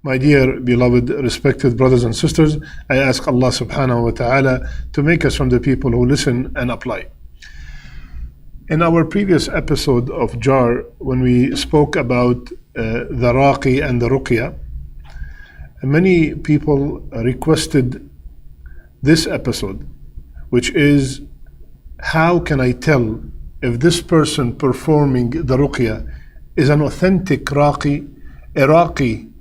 My dear, beloved, respected brothers and sisters, I ask Allah subhanahu wa ta'ala to make us from the people who listen and apply. In our previous episode of JAR, when we spoke about the raqi and the rukya, many people requested this episode, which is, how can I tell if this person performing the rukya is an authentic raqi,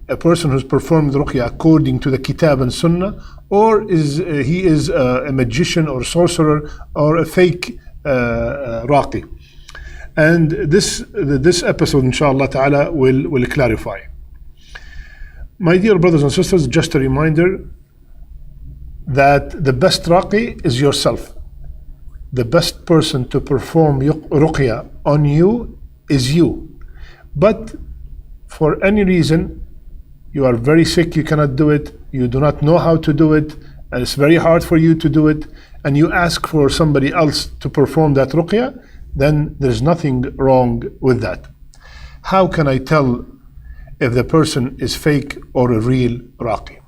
a person who's performed rukya according to the kitab and sunnah, or is he is a magician or sorcerer or a fake raqi. And this episode, inshallah ta'ala, will clarify. My dear brothers and sisters, just a reminder that the best raqi is yourself. The best person to perform rukya on you is you. But for any reason, you are very sick, you cannot do it, you do not know how to do it, and it's very hard for you to do it, and you ask for somebody else to perform that rukya, then there's nothing wrong with that. How can I tell if the person is fake or a real raqi?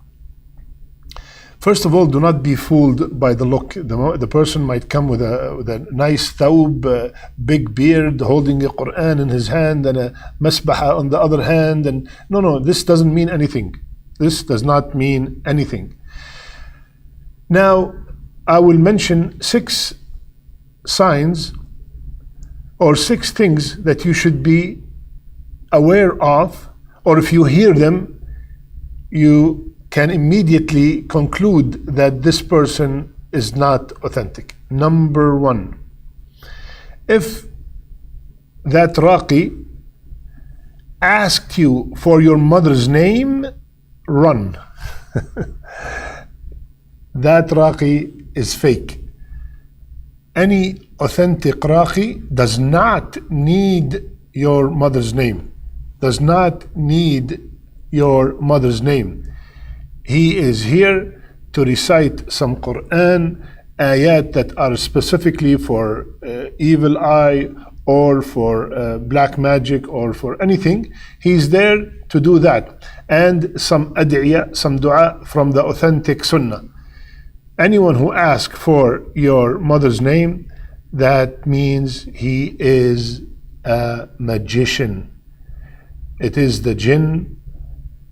First of all, do not be fooled by the look. The person might come with a nice thawb, big beard, holding a Quran in his hand and a masbaha on the other hand. And no, this doesn't mean anything. This does not mean anything. Now, I will mention 6 signs or 6 things that you should be aware of, or if you hear them, you can immediately conclude that this person is not authentic. Number 1, if that raqi asked you for your mother's name, run. That raqi is fake. Any authentic raqi does not need your mother's name. Does not need your mother's name. He is here to recite some Quran ayat that are specifically for evil eye or for black magic or for anything. He's there to do that. And some ad'iyah, some dua from the authentic sunnah. Anyone who asks for your mother's name, that means he is a magician. It is the jinn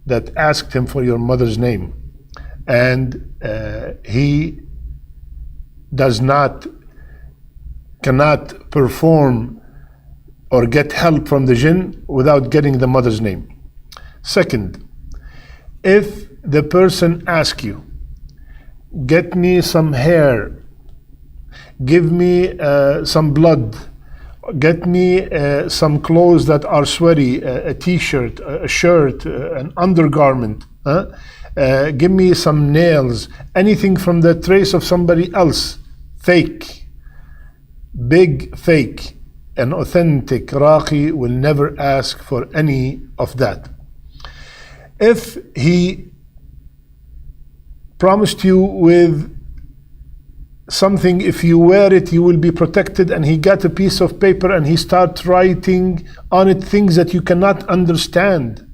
that asked him for your mother's name, and he cannot perform or get help from the jinn without getting the mother's name. Second, if the person asks you, get me some hair, give me some blood, get me some clothes that are sweaty, a t-shirt, a shirt, an undergarment, give me some nails, anything from the trace of somebody else, fake, big fake. An authentic raqi will never ask for any of that. If he promised you with something, if you wear it you will be protected, and he got a piece of paper and he starts writing on it things that you cannot understand.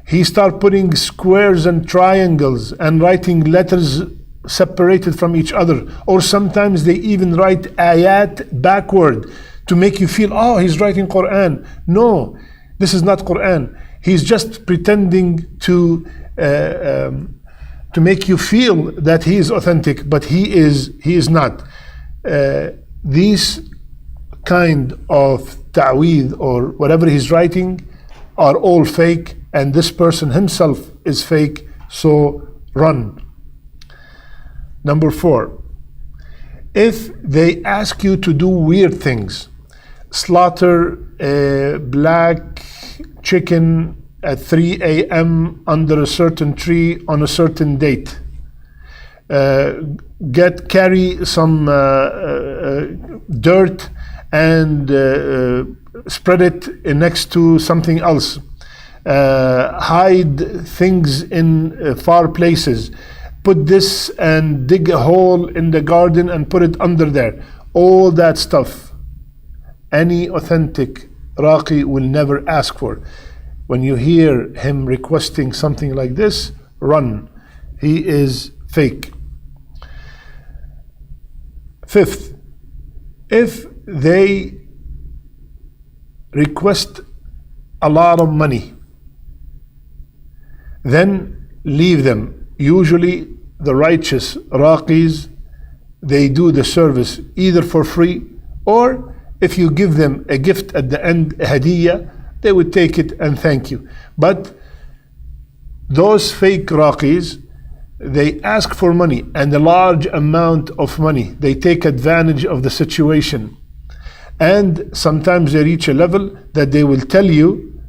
He starts putting squares and triangles and writing letters separated from each other, or sometimes they even write ayat backward to make you feel, oh, he's writing Quran. No, this is not Quran. He's just pretending to make you feel that he is authentic, but he is not. These kind of ta'weed or whatever he's writing are all fake, and this person himself is fake, so run. Number 4, if they ask you to do weird things, slaughter a black chicken at 3 a.m. under a certain tree on a certain date, carry some dirt and spread it next to something else, hide things in far places, put this and dig a hole in the garden and put it under there. All that stuff, any authentic raqi will never ask for. when you hear him requesting something like this, run. He is fake. Fifth, if they request a lot of money, then leave them. Usually the righteous raqis, they do the service either for free, or if you give them a gift at the end, a hadiyah, they would take it and thank you. But those fake raqis, they ask for money, and a large amount of money. They take advantage of the situation. And sometimes they reach a level that they will tell you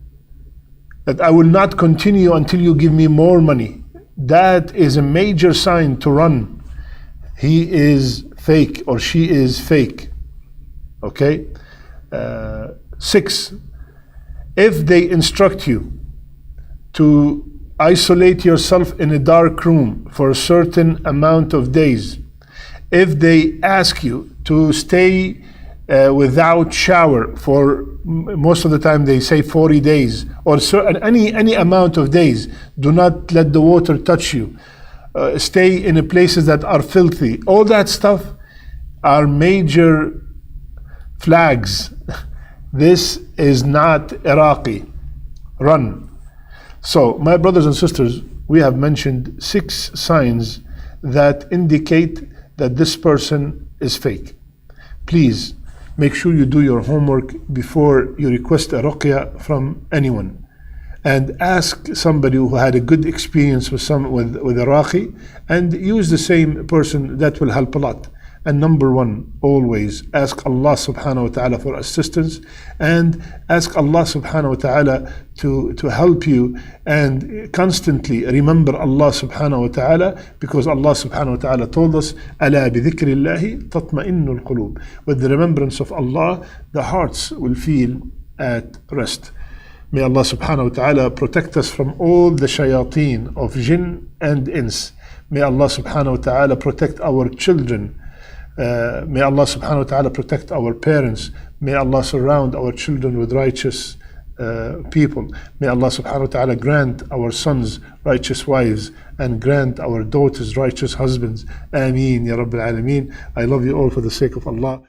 that I will not continue until you give me more money. That is a major sign to run. He is fake or she is fake. Okay? 6, if they instruct you to isolate yourself in a dark room for a certain amount of days, if they ask you to stay without shower for most of the time, they say 40 days or any amount of days, do not let the water touch you, stay in places that are filthy, all that stuff are major flags. This is not Iraqi. Run. So, my brothers and sisters, we have mentioned 6 signs that indicate that this person is fake. Please make sure you do your homework before you request a rukya from anyone, and ask somebody who had a good experience with a raqi, and use the same person. That will help a lot. And number 1, always ask Allah subhanahu wa ta'ala for assistance, and ask Allah subhanahu wa ta'ala to help you, and constantly remember Allah subhanahu wa ta'ala, because Allah subhanahu wa ta'ala told us, أَلَا بِذِكْرِ اللَّهِ تَطْمَئِنُّ الْقُلُوبِ. With the remembrance of Allah, the hearts will feel at rest. May Allah subhanahu wa ta'ala protect us from all the shayateen of jinn and ins. May Allah subhanahu wa ta'ala protect our children. May Allah subhanahu wa ta'ala protect our parents. May Allah surround our children with righteous people. May Allah subhanahu wa ta'ala grant our sons righteous wives, and grant our daughters righteous husbands. Aamin ya Rabbil Alameen. I love you all for the sake of Allah.